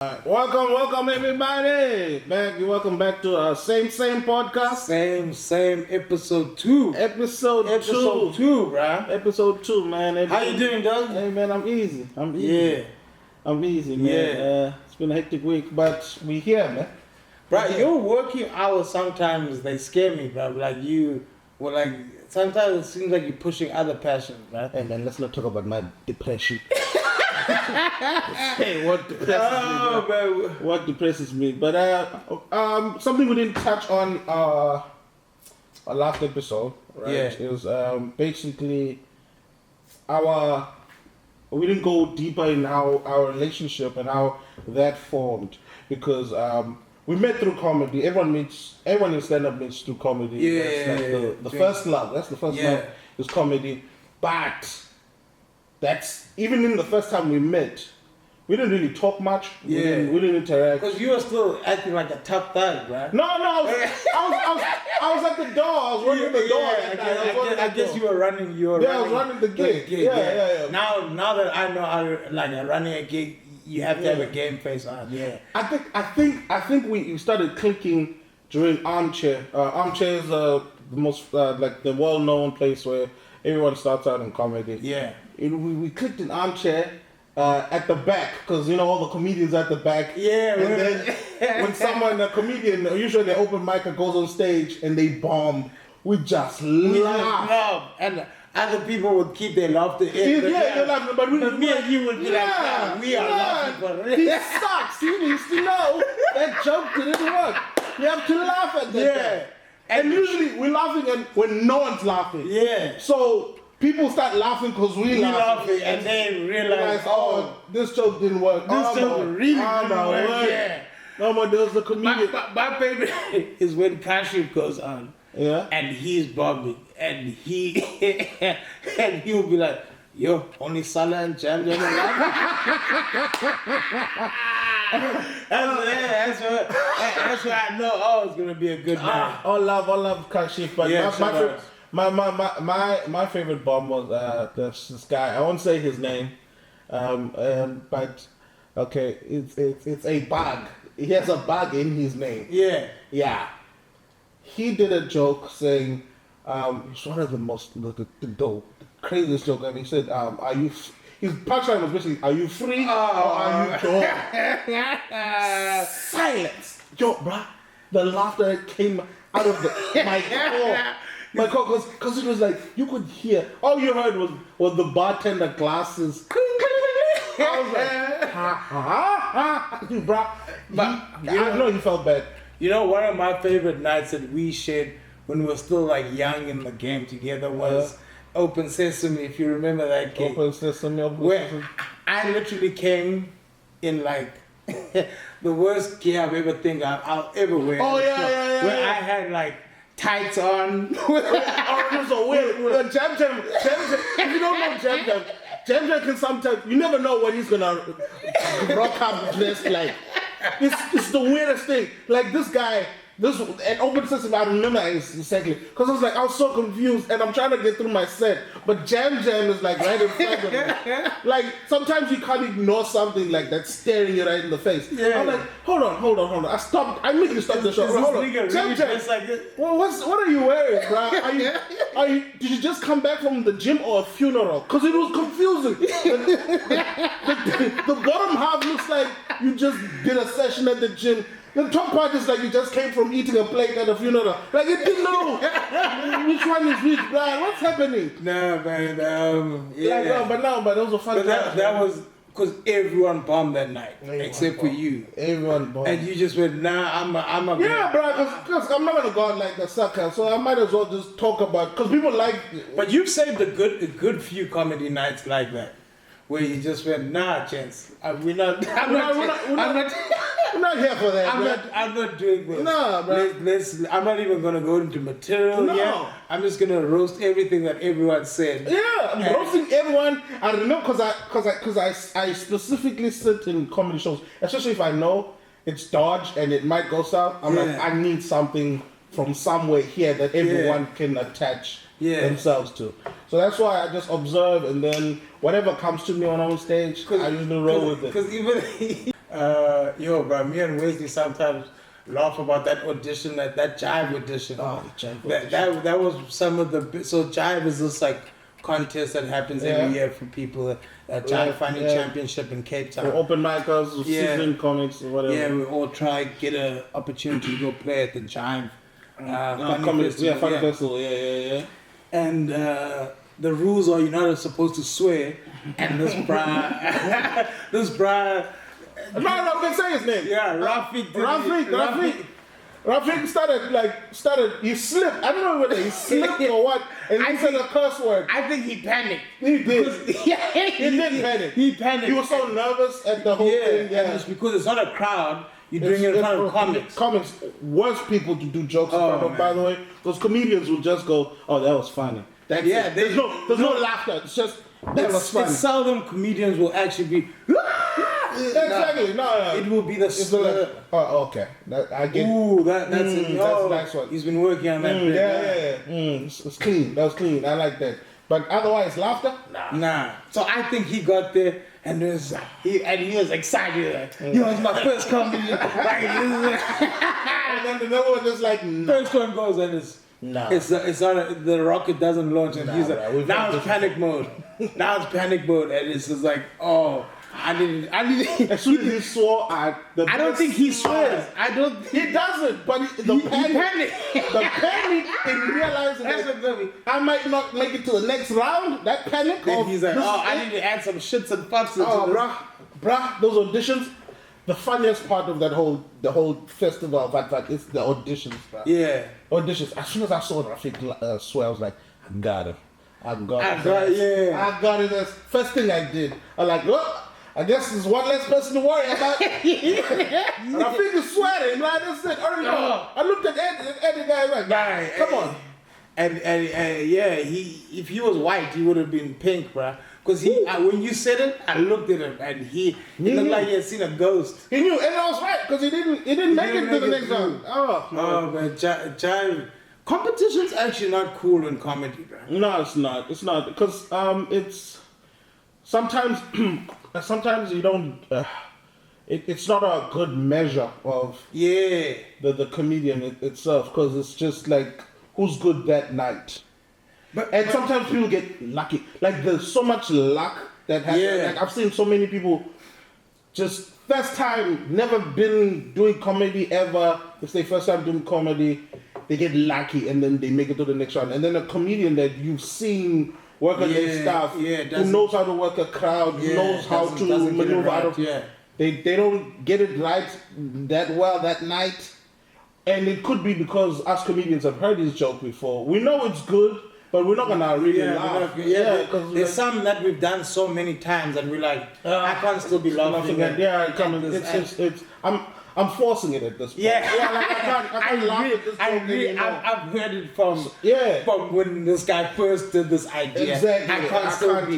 Welcome everybody. Welcome back to our same podcast. Same episode 2. Episode 2, bruh. Episode 2, man. How you doing, dog? Hey, man, I'm easy. Yeah. I'm easy, man. Yeah. It's been a hectic week, but we here, man. Bruh, your working hours sometimes they scare me, bruh. Sometimes it seems like you're pushing other passions, bruh. Hey, man, let's not talk about my depression. Hey, what depresses me? Man. What depresses me? But something we didn't touch on our last episode, right? Yeah. It was basically we didn't go deeper in our relationship and how that formed because we met through comedy. Everyone in stand-up meets through comedy. Yeah. That's the first love. That's the first love is comedy. But that's even in the first time we met, we didn't really talk much. We didn't interact. Because you were still acting like a tough thug, bruh. No, I was at the door. I was running the door. I guess you were running your. I was running the gig. Yeah. Now that I know how to running a gig, you have to have a game face on. Yeah. I think we started clicking during Armchair. Armchair is the most the well-known place where everyone starts out in comedy. Yeah. We clicked in Armchair at the back because all the comedians at the back. Yeah. And then when a comedian, usually they open mic and goes on stage and they bomb, we just laugh. And other people would keep their laughter in. They're laughing, but me and you would be we are laughing for it. He sucks. He needs to know that joke didn't work. You have to laugh at that. Yeah. And usually we're laughing when no one's laughing. Yeah. So people start laughing because we laughing and they realize, this joke didn't work. This joke really didn't work. Yeah. No more, there was a comedian. My favorite is when Kashif goes on. Yeah. And he's bombing. And he'll be like, yo, only Sala and Jam Jam That's why I know, it's going to be a good night. All love Kashif. But my favorite bomb was this guy. I won't say his name, but okay, it's a bug. He has a bug in his name. Yeah. He did a joke saying, it's one of the craziest joke, and he said, "Are you?" His punchline was basically, "Are you free or are you Joe?" Silence, Joe, bruh. The laughter that came out of my core, because it was like you could hear. All you heard was the bartender glasses. I was like, ha, bruh. I know you felt bad. One of my favorite nights that we shared when we were still young in the game together was Open Sesame. If you remember that game. Open Sesame. Where I literally came in the worst gear I'll ever wear. Oh yeah. Where I had tights on. It was so weird. JamJam. If you don't know JamJam can sometimes, you never know what he's gonna rock up dressed like. It's the weirdest thing. This guy, and Open Sesame, I remember exactly. Because I was so confused and I'm trying to get through my set. But Jam Jam is right in front of me. Sometimes you can't ignore something that's staring you right in the face. Yeah. I'm like, hold on. I immediately stopped the show. Hold on. Jam Jam. Well, what are you wearing, bro? Did you just come back from the gym or a funeral? Because it was confusing. The bottom half looks like you just did a session at the gym. The top part is you just came from eating a plate at a funeral. It didn't know which one is which, Brian. What's happening? No, man. But it was a fun time. That was because everyone bombed that night, except for you. Everyone bombed. And you just went, I'm a yeah, bro, because I'm not going to go out like the sucker, so I might as well just talk about, because people But you've saved a good few comedy nights like that, where you just went, chance. I'm not here for that. I'm not doing this. No, bro. I'm not even gonna go into material yet. I'm just gonna roast everything that everyone said. Yeah, I'm roasting everyone. I don't know because I specifically sit in comedy shows, especially if I know it's dodge and it might go south. I'm I need something from somewhere here that everyone can attach themselves to. So that's why I just observe, and then whatever comes to me when I'm on stage, I usually roll with it. Because even Yo, bro, me and Wesley sometimes laugh about that audition, that Jive audition. Oh, the Jive audition. That was some of the... So Jive is this like contest that happens every year for people. Jive Funny Championship in Cape Town. For open micers, season comics, or whatever. Yeah, we all try get an opportunity to go play at the Jive Funny Festival. Yeah. And the rules are you're not supposed to swear. And this bra... No, I can say his name. Yeah, Rafiq started, he slipped. I don't know whether he slipped or what, and he said a curse word. I think he panicked. He did. He did panic. He panicked. He was so nervous at the whole thing. Yeah, and it's because it's not a crowd. You're doing it in front of comics. Comics, worst people to do jokes in front of, by the way. Those comedians will just go, oh, that was funny. That's it. There's no laughter. It's just, that was funny. It's seldom comedians will actually be... Exactly. No. It will be the... oh, okay. I get. Ooh, that's it. That's a nice one. He's been working on that. It's clean. That was clean. I like that. But otherwise, laughter? Nah. So I think he got there and he was excited. Like, yo, it's my first comedy. And then the other one just like, first one goes and it's... No. It's not the rocket doesn't launch and he's like, now it's panic mode. Now it's panic mode and it's just like, oh, I need. As soon as he swore at the... I don't think he swears. He doesn't. But the panic in realizing that I might not make it to the next round. That panic. And he's like, I need to add some shits and fucks into this. Bruh, those auditions. The funniest part of the whole festival of Vat is the auditions, bruh. Yeah. Auditions. As soon as I saw Rafiq swear, I was like, I got it. I got it. That's first thing I did. I like, well, I guess there's one less person to worry about. And Rafiq is sweating, like I said. I looked at Eddie guy like, come on. And if he was white, he would have been pink, bruh. Because when you said it, I looked at him and he looked like he had seen a ghost. He knew, and I was right because he didn't make it to the next round. Man, Jive competition's actually not cool in comedy, bro. No, it's not. It's not because it's sometimes you don't. It's not a good measure of the comedian itself because it's just like who's good that night. And sometimes people get lucky. Like there's so much luck that happens. Like I've seen so many people just first time, never been doing comedy ever. It's their first time doing comedy. They get lucky and then they make it to the next round. And then a comedian that you've seen work on their stuff, who knows how to work a crowd, who knows how to maneuver out of. They don't get it right that well that night. And it could be because us comedians have heard his joke before. We know it's good. But we're not gonna really laugh. Because there's some that we've done so many times and we're like, I can't still be laughing at I'm forcing it at this point. Like I can't laugh at this point. I've heard it from when this guy first did this idea. Exactly.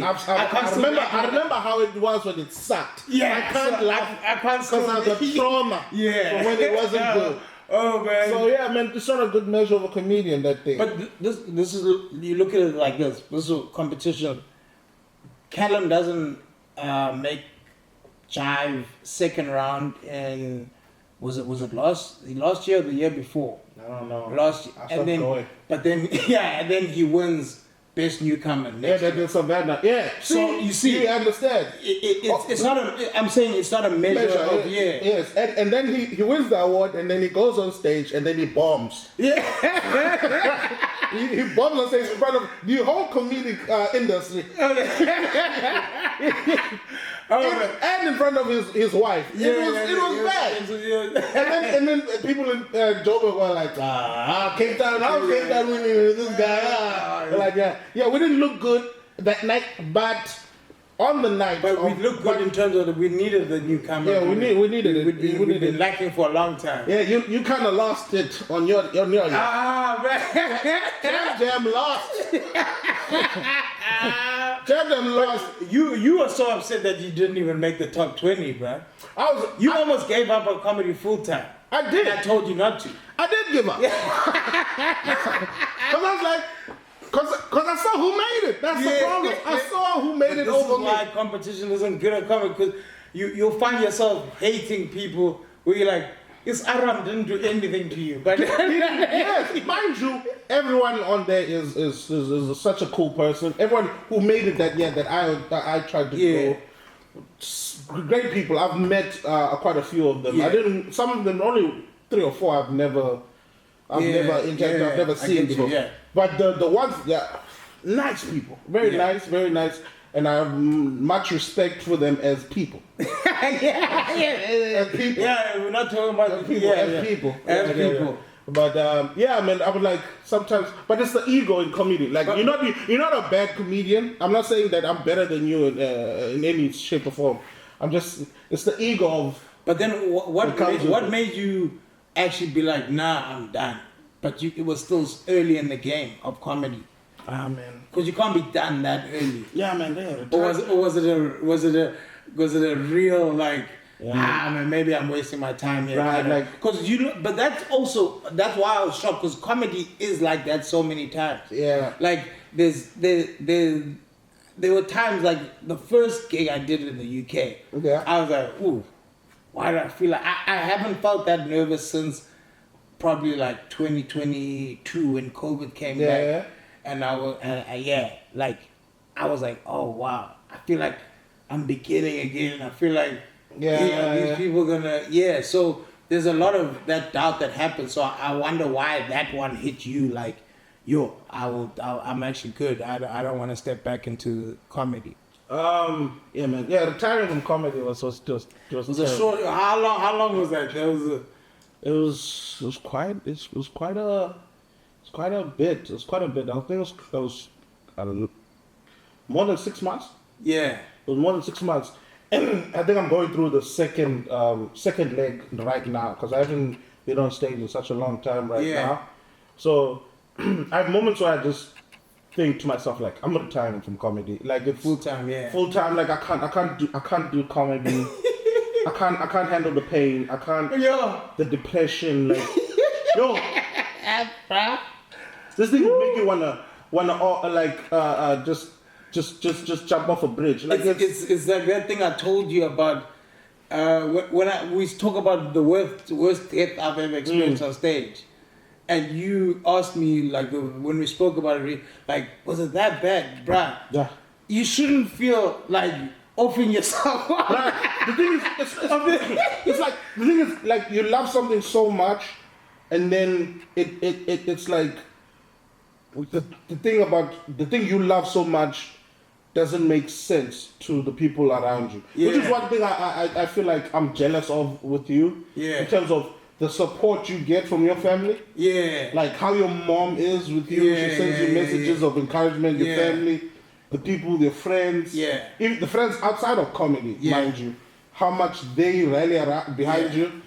I remember how it was when it sucked. I can't laugh. I can't because of the trauma. From when it wasn't good. Oh man. So man, it's not a good measure of a comedian, that thing. But this is, you look at it like this. This is a competition. Callum doesn't make Jive second round in was it last year or the year before? I don't know. Last year. And then he wins Best Newcomer next year. That's Savannah. So you see, you understand. It's not a. I'm saying it's not a measure of Yes, and then he wins the award, and then he goes on stage, and then he bombs. Yeah. he bombs on stage in front of the whole comedic industry. And in front of his wife. It was bad. And then people in Joburg were like, Cape Town, how Cape Town winning this guy? Like, we didn't look good that night, but on the night. But we looked good in terms of that we needed the newcomer. Yeah, we needed it. We've been lacking for a long time. Yeah, you kind of lost it on your man. JamJam lost. JamJam lost. You were so upset that you didn't even make the top 20, bro. You almost gave up on comedy full time. I did. I told you not to. I did give up. Because I was like, because I saw who made it. That's the problem. I saw who made it over me. This is why competition isn't good at comedy. Because you'll find yourself hating people where you're like, this Aram didn't do anything to you. But yes, mind you, everyone on there is such a cool person. Everyone who made it that year that I tried to go. Great people. I've met quite a few of them. Yeah. I didn't. Some of them, only 3 or 4. I've never interacted. I've never seen before. But the ones, nice people. Very nice. Very nice. And I have much respect for them as people. As people. Yeah, we're not talking about people. As people. As people. But I mean, I would like sometimes, but it's the ego in comedy. Like you're not a bad comedian. I'm not saying that I'm better than you in any shape or form. It's the ego of. But then what made you actually be like, nah, I'm done? But it was still early in the game of comedy. Ah man. Because you can't be done that early. Yeah, man. Yeah. Or was it a real like? Man, maybe I'm wasting my time here. Right, like, because but that's why I was shocked, because comedy is like that so many times. Yeah. Like there were times like the first gig I did in the UK. Yeah. I was like, ooh, why do I feel like I haven't felt that nervous since probably like 2022 when COVID came back. Yeah. And I was I was like, oh wow, I feel like I'm beginning again. I feel like these people gonna so there's a lot of that doubt that happens. So I wonder why that one hit you like, I'm actually good. I don't want to step back into comedy. Yeah, man. Yeah, retiring from comedy was just It was a short. How long was that? It was quite a bit. I think it was more than 6 months. Yeah. It was more than 6 months. And I think I'm going through the second leg right now, because I haven't been on stage in such a long time now. So I have moments where I just think to myself like, I'm retiring from comedy. Like it's full time. Like I can't do comedy. I can't handle the pain. I can't. The depression. Like this thing will make you wanna just jump off a bridge. Like it's like that thing I told you about when we talk about the worst death I've ever experienced on stage, and you asked me like when we spoke about it, like, was it that bad, bruh? Yeah. You shouldn't feel like offing yourself. The thing is like you love something so much, and then it's like the thing you love so much doesn't make sense to the people around you. Which is one thing I feel like I'm jealous of with you. Yeah. In terms of the support you get from your family. Yeah. Like how your mom is with you. She sends you messages of encouragement, your family, the people, your friends. Yeah. Even the friends outside of comedy, mind you. How much they rally around behind you.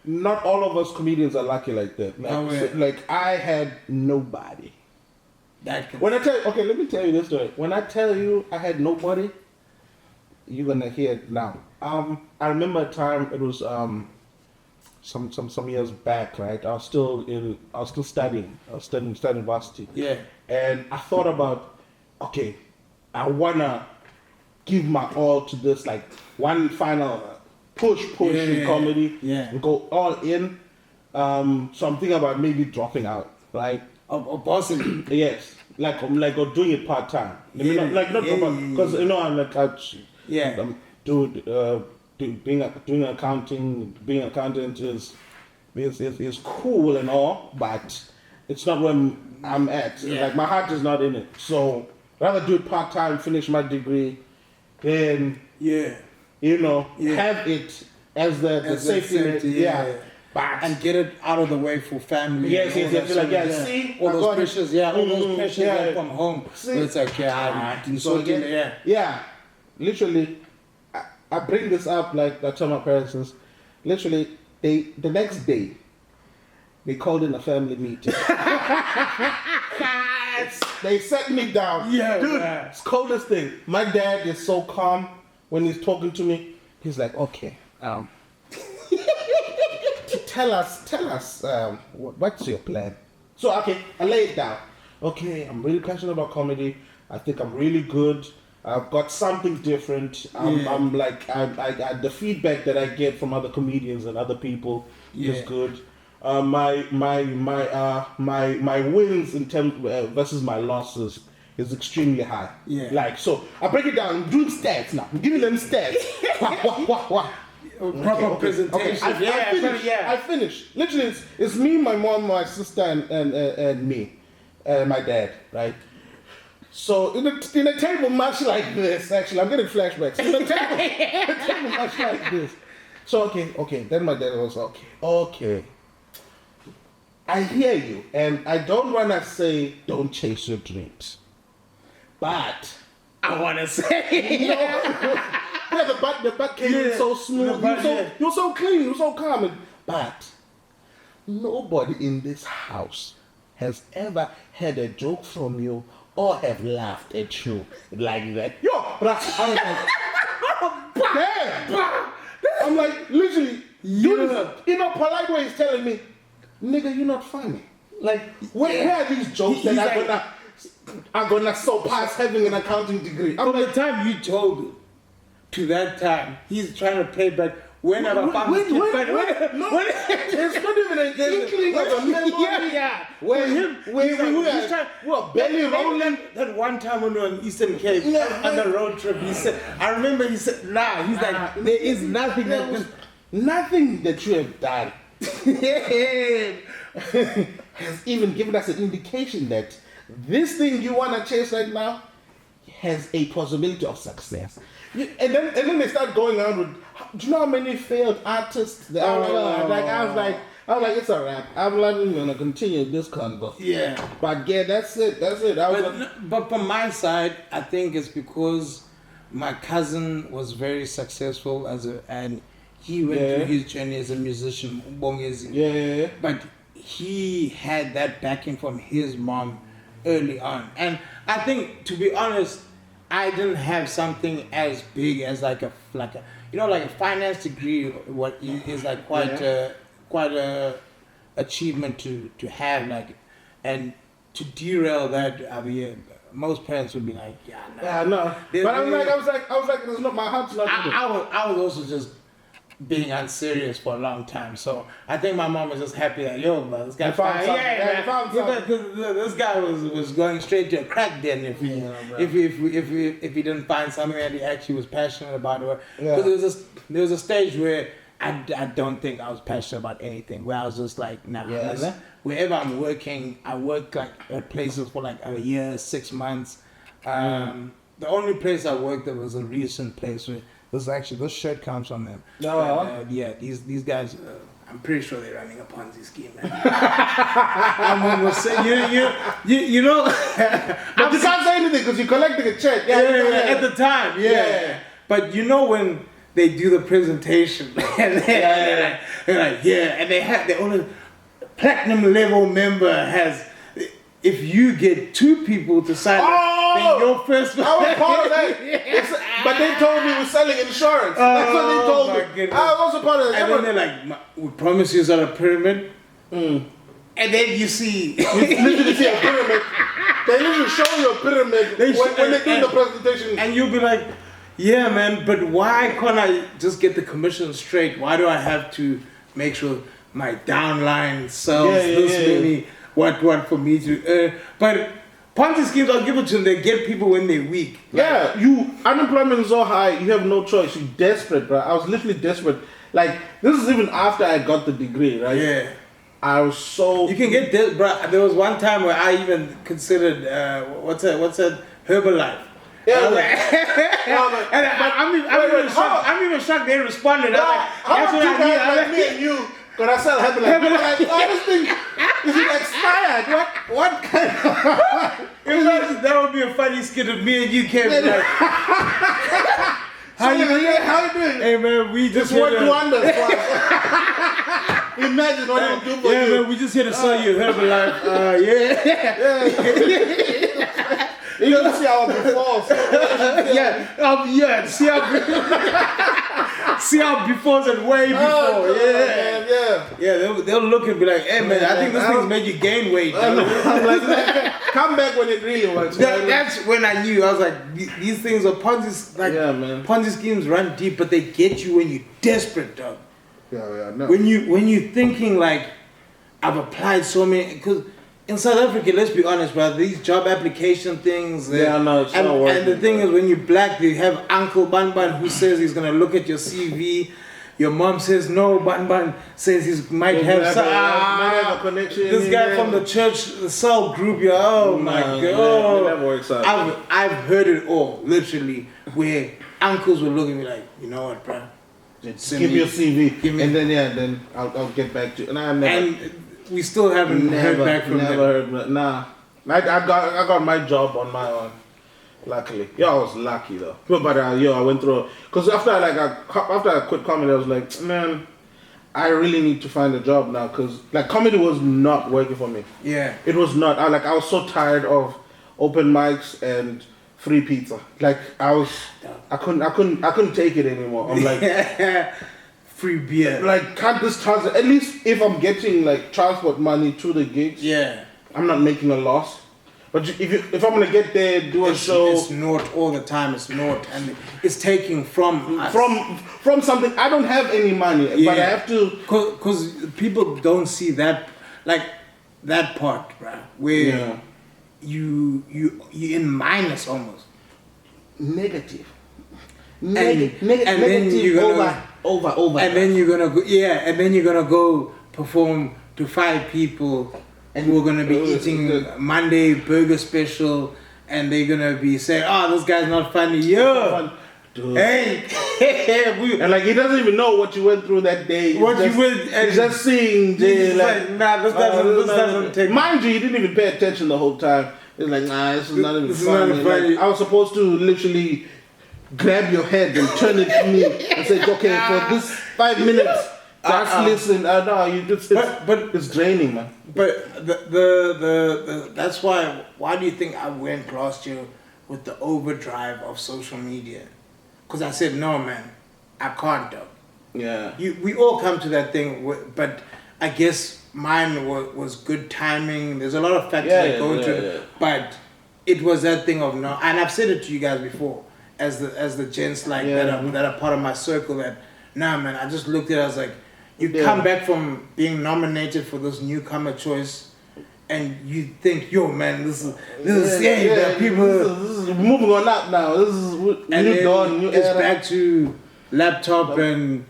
Not all of us comedians are lucky like that. Like I had nobody. When I tell you, okay, let me tell you this story. When I tell you I had nobody, you're gonna hear it now. I remember a time, it was some years back, right? I was still studying. I was studying varsity. Yeah. And I thought about, okay, I wanna give my all to this, like one final push in comedy, and go all in. So I'm thinking about maybe dropping out, right? Possibly. Yes, like or doing it part time. Not because I'm like I'm doing accounting. Being an accountant is cool and all, but it's not where I'm at. Like my heart is not in it. So rather do it part time, finish my degree, then have it as the safety net. And get it out of the way for family. Yes. See, all those pressures. All those pressures from home. See, it's like literally, I bring this up like I tell my parents is, literally the next day they called in a family meeting. They set me down. Dude, it's coldest thing. My dad is so calm when he's talking to me. He's like, okay, Tell us, what's your plan? So, okay, I lay it down. Okay, I'm really passionate about comedy. I think I'm really good. I've got something different. I'm like, the feedback that I get from other comedians and other people is good. My wins in terms versus my losses is extremely high. Yeah. Like, so I break it down. I'm doing stats now. I'm giving them stats. Wah. Proper presentation. I finished. Literally, it's me, my mom, my sister, and me, my dad, right? So in a table much like this, actually, I'm getting flashbacks. In a table much like this. So okay. Then my dad was okay. I hear you, and I don't wanna say don't chase your dreams, but I want to say. Yeah, the butt came in so smooth. You're so clean. You're so calm. But nobody in this house has ever had a joke from you or have laughed at you like that. Yo, but I was like, damn. I'm like, literally, in a polite way, he's telling me, nigga, you're not funny. Like, where are these jokes that are gonna surpass having an accounting degree? From the time you told him to that time, he's trying to play back. Whenever it's not even an inkling of a memory. Yeah. We're belly rolling. That one time when we were in Eastern Cape on the road trip, he said, I remember he said, he's like, there is nothing nothing that you have done has even given us an indication that this thing you want to chase right now has a possibility of success. And then they start going on with, do you know how many failed artists there are? I was like, it's a wrap. I'm not even gonna continue this convo. Yeah. But yeah, that's it. But from my side, I think it's because my cousin was very successful and he went through his journey as a musician. Yeah. But he had that backing from his mom early on, and I think, to be honest, I didn't have something as big as like a finance degree. What is like quite a achievement to have, like, and to derail that. I mean, most parents would be like, no. But I was like, there's not, my heart's not. I was also just being unserious for a long time, so I think my mom was just happy that this guy found something. This guy was going straight to a crack den if he didn't find something that he actually was passionate about. Because there was a stage where I don't think I was passionate about anything, where I was just like, wherever I'm working, I work like at places for like a year, 6 months. The only place I worked at was a recent place where this shirt comes from them. These guys, I'm pretty sure they're running a Ponzi scheme, man. I'm almost saying, you know. But you can't say anything because you're collecting a check. At the time, But you know when they do the presentation, and they're like, and they only platinum level member has. If you get 2 people to sign up, then your first one. I was part of that. But they told me we're selling insurance. That's what they told me. Goodness. I was also part of that. And then they're like, we promise you it's not a pyramid. And then you see. You literally see a pyramid. They literally show you a pyramid when they do the presentation. And you'll be like, yeah, man, but why can't I just get the commission straight? Why do I have to make sure my downline sells this many? What for me to but Ponzi schemes, I'll give it to them. They get people when they're weak. Unemployment is so high, you have no choice. You're desperate, bro. I was literally desperate. Like, this is even after I got the degree, right? Yeah. I was so... You can get this, bro. There was one time where I even considered, what's that? Herbal Life. Yeah. I'm even shocked they responded. How much like me and you gonna sell Herbal Life? Like, this thing, is it expired? What kind of... That would be a funny skit if me and you came like... How you doing? Hey man, we just what wonders. Imagine what it'll do for you. Man, we just here to sell you Herbal Life. You gotta see our befores. See our befores and way before. Man, Yeah, they'll look and be like, hey man, I think this thing's made you gain weight. I'm like, come back when it really works. That's when I knew. I was like, these things are Ponzi, like Ponzi schemes run deep, but they get you when you're desperate, dog. Yeah, no. When you're thinking like, I've applied so many, because in South Africa, let's be honest, bro, these job application things. No, it's not working. And the thing is, when you're black, they have Uncle Banban who says he's gonna look at your CV. Your mom says no. Banban says he might have a connection. This guy from the church, the cell group. My God! It never works out. I've heard it all, literally, where uncles will look at me like, you know what, bro? Give me your CV, and then I'll get back to you. And we still haven't heard back from them. Nah, I got my job on my own. Luckily, I was lucky though. But I went through, because after I quit comedy, I was like, man, I really need to find a job now, because like comedy was not working for me. Yeah, it was not. I was so tired of open mics and free pizza. Like I couldn't take it anymore. I'm like. Free beer. Like, can't this transport, at least if I'm getting like transport money to the gigs, I'm not making a loss. But if I'm gonna get there, do a show, it's not all the time. It's not, and it's taking from us. from something. I don't have any money, but I have to, because people don't see that, like that part, right? Where you in minus almost. Negative. And then you're gonna over. And then you're gonna go, and then you're gonna go perform to 5 people who are gonna be eating Monday burger special, and they're gonna be saying, "Oh, this guy's not funny." Dude. Hey, and like he doesn't even know what you went through that day. He's just seeing. Like, nah, this doesn't take. Mind you, he didn't even pay attention the whole time. He's like, nah, this is not even funny. Like, I was supposed to literally grab your head and turn it to me and say, okay, for this 5 minutes, just listen. No, it's draining, man. But the that's why do you think I went last year with the overdrive of social media? Because I said, no, man, I can't, though. Yeah. We all come to that thing, but I guess mine was good timing. There's a lot of factors that go into it, but it was that thing of no, and I've said it to you guys before, as the gents that are part of my circle, that nah, man, I just looked at it, I was like, you come back from being nominated for this newcomer choice, and you think, yo, man, this is people. This is moving on up now. This is new it's back to laptop and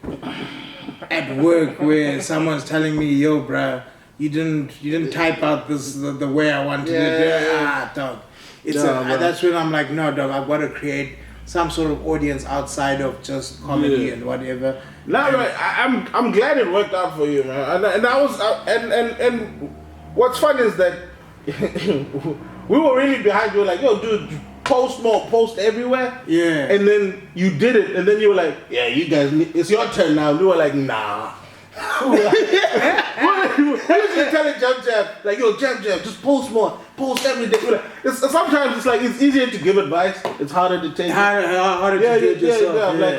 at work where someone's telling me, yo, bruh, you didn't type out this the way I wanted it. Dog. That's when I'm like, no, dog, I've got to create some sort of audience outside of just comedy and whatever. No, right. I'm glad it worked out for you, man. And I was and what's fun is that we were really behind you. Like, yo, dude, post more, post everywhere. Yeah. And then you did it, and then you were like, yeah, you guys, it's your turn now. We were like, nah. We usually telling JamJam, like, yo, JamJam, just post more, post every day. Sometimes it's like, it's easier to give advice, it's harder to take harder to do it yourself. Like,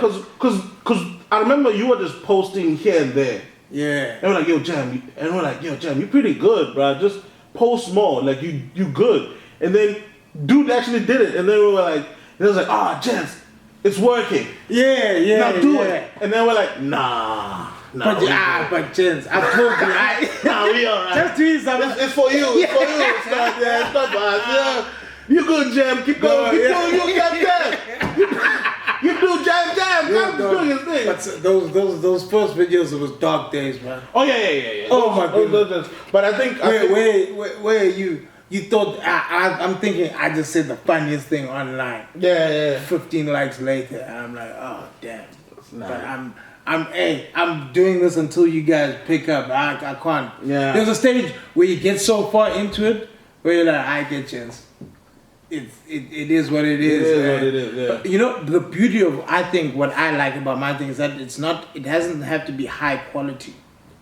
cause I remember you were just posting here and there. Yeah. And we're like, yo, Jam, and we're like, yo, Jam, you're pretty good, bro. Just post more, like you good. And then dude actually did it, and then we were like, it was like, Jens, it's working. Yeah. Now do it. And then we're like, nah. But Jens, I told you, nah, we alright. Just do something. It's for you. It's for you. It's not for us. Yeah. You good, Jam. Keep going. Keep doing your Jam. You do JamJam. Jam doing his thing. But those first videos, it was dark days, man. Oh yeah. Oh my goodness. But I think where you thought I'm thinking I just said the funniest thing online. Yeah. 15 likes later, and I'm like, oh damn. But I'm doing this until you guys pick up. I can't. Yeah. There's a stage where you get so far into it where you're like, I get chance. It is what it is. It is what it is. Yeah. But, you know, the beauty of, I think what I like about my thing is that it doesn't have to be high quality.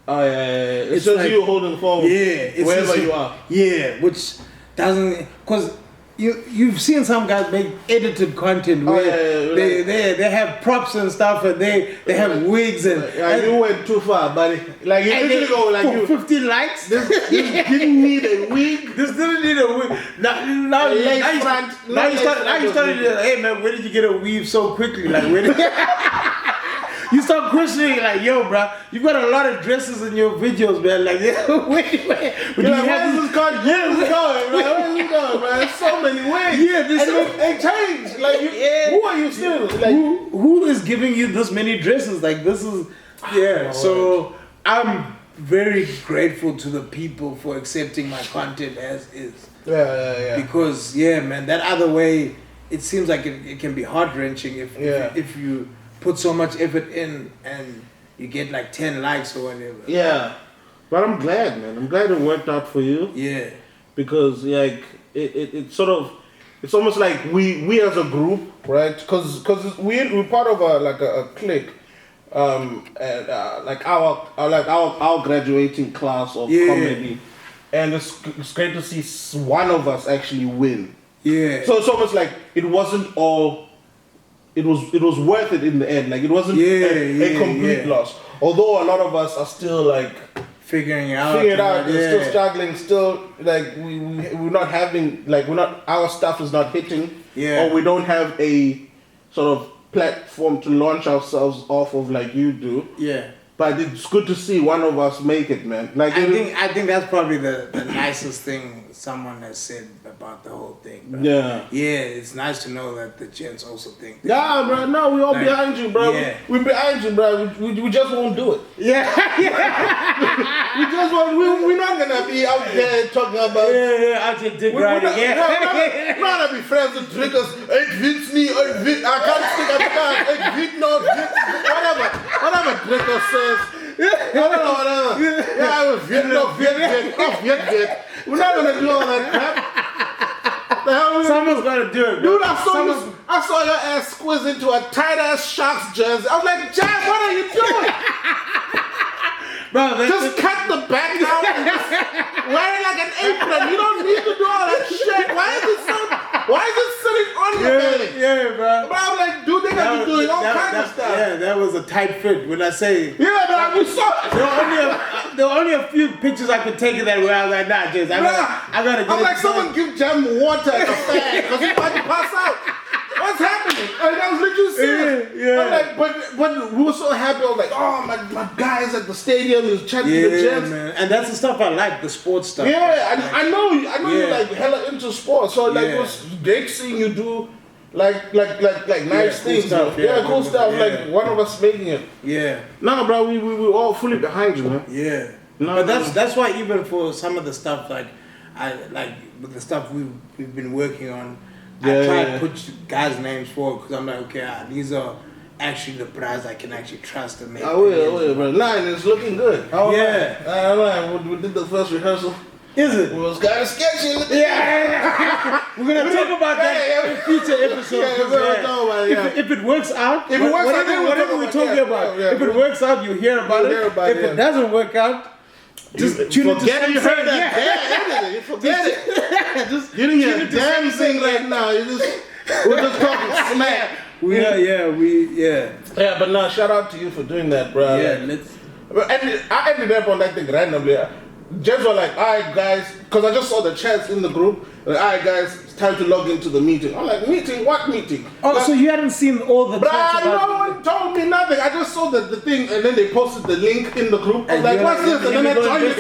Oh yeah. It's just like, you holding the phone. Yeah. Wherever you are. Yeah, which doesn't, because you've seen some guys make edited content where they have props and stuff, and they have wigs and you went too far, buddy. Like you literally go like you 15 likes. This didn't need a wig. This didn't need a wig. Now you started. Hey man, where did you get a weave so quickly? Like where did you start questioning, like, yo, bro, you've got a lot of dresses in your videos, man. Like, wait. Where is this going, man? There's so many ways. Yeah, it changed. Like, who are you still? Like, who is giving you this many dresses? Like, this is, So I'm very grateful to the people for accepting my content as is. Yeah. Because, man, that other way, it seems like it can be heart-wrenching if you put so much effort in and you get like 10 likes or whatever. Yeah. But I'm glad, man. I'm glad it worked out for you. Yeah. Because like it sort of, it's almost like we as a group, right? Because we're part of a clique, and like our graduating class of comedy, and it's great to see one of us actually win. Yeah. So it's almost like it wasn't all. It was worth it in the end. Like it wasn't a complete loss. Although a lot of us are still like figuring it out. Still struggling. Still like we're not having our stuff is not hitting. Yeah. Or we don't have a sort of platform to launch ourselves off of like you do. Yeah. But it's good to see one of us make it, man. Like I think that's probably the nicest thing someone has said about the whole thing. Bro. Yeah. Yeah, it's nice to know that the gents also think. Yeah, bro. No, we all behind you, bro. Yeah. We're behind you, bro. We just won't do it. Yeah. We just won't. We're not gonna be out there talking about. Out here dick riding. We're not gonna be friends with drinkers. It fits me. I can't stick at the car. It fit no. Whatever drinker says. Whatever. Yeah, I was Viet. We're not gonna do all that crap. Someone's gonna do it, dude. I saw your ass squeeze into a tight ass Sharks jersey. I was like, Jack, what are you doing? Bro, just cut the back out and just wear it like an apron. You don't need to do all that shit. Why is it sitting on your belly? Yeah, bro. But I'm like, dude, they got you doing all kinds of stuff. Yeah, that was a tight fit. When I say, we saw it. There were only a few pictures I could take it that way. I was like, nah, James, I gotta get I'm like, someone give Jam water at the fan because he's about to pass out. What's happening? I was literally serious. Yeah. I'm like, but we were so happy. I was like, oh, my guys at the stadium is chatting to the gents. Man. And that's the stuff I like, the sports stuff. Yeah, I know you're like hella into sports. So like it was great seeing you do like nice things. Stuff, cool stuff. Yeah. Like one of us making it. Yeah. No, bro, we were all fully behind you, man. Yeah. No, but that's why even for some of the stuff with the stuff we've been working on. I try to put guys' names forward because I'm like, okay, these are actually the brands I can actually trust and make. I will, bro. Line is looking good. Yeah. We did the first rehearsal. Is it? It was kind of sketchy. Yeah. We're going to talk about that in future episodes. If it works out, whatever we're talking about, if it works out, you hear about it. If it doesn't work out, just tune into forget it, you heard that. You forget it. Just you didn't hear a damn thing right now. We're just talking smack. Yeah, but no, shout out to you for doing that, bro. And I ended up on that thing randomly. Just were like, alright guys, because I just saw the chats in the group. Alright guys, it's time to log into the meeting. I'm like, meeting? What meeting? Oh, like, so you hadn't seen all the chats no one told me nothing. I just saw the thing and then they posted the link in the group. I was like, what's this? And then I joined it.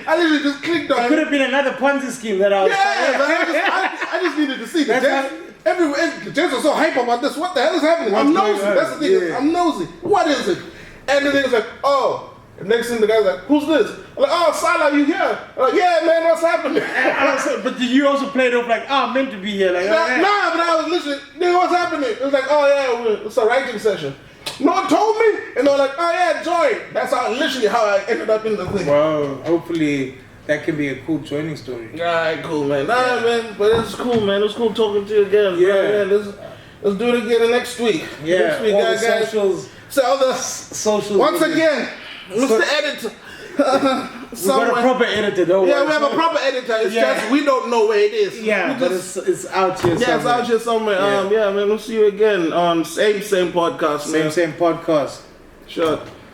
I literally just clicked on it. It could have been another Ponzi scheme that I was I just needed to see the Jens was so hype about this. What the hell is happening? I'm nosy. That's the thing. I'm nosy. What is it? And then it was like, oh. Next thing the guy's like, who's this? I'm like, oh, Sala, you here? I'm like, yeah, man, what's happening? But did you also play it off like, I'm meant to be here? Like, but I was listening. Nigga, what's happening? It was like, oh, yeah, it's a writing session. No one told me. And they were like, oh, yeah, join. That's literally how I ended up in the thing. Wow, hopefully that can be a cool joining story. Alright, cool, man. Man, but it's cool, man. It was cool talking to you again. Yeah. Let's do it again next week. Yeah, next week, all the socials. So all the socials. Once again, Mr. Editor. We got a proper editor, though. Yeah, we have a proper editor. It's just we don't know where it is. Yeah, but it's out here. Yeah, it's out here somewhere. Yeah, man. We'll see you again on same podcast, man. Same podcast. Sure.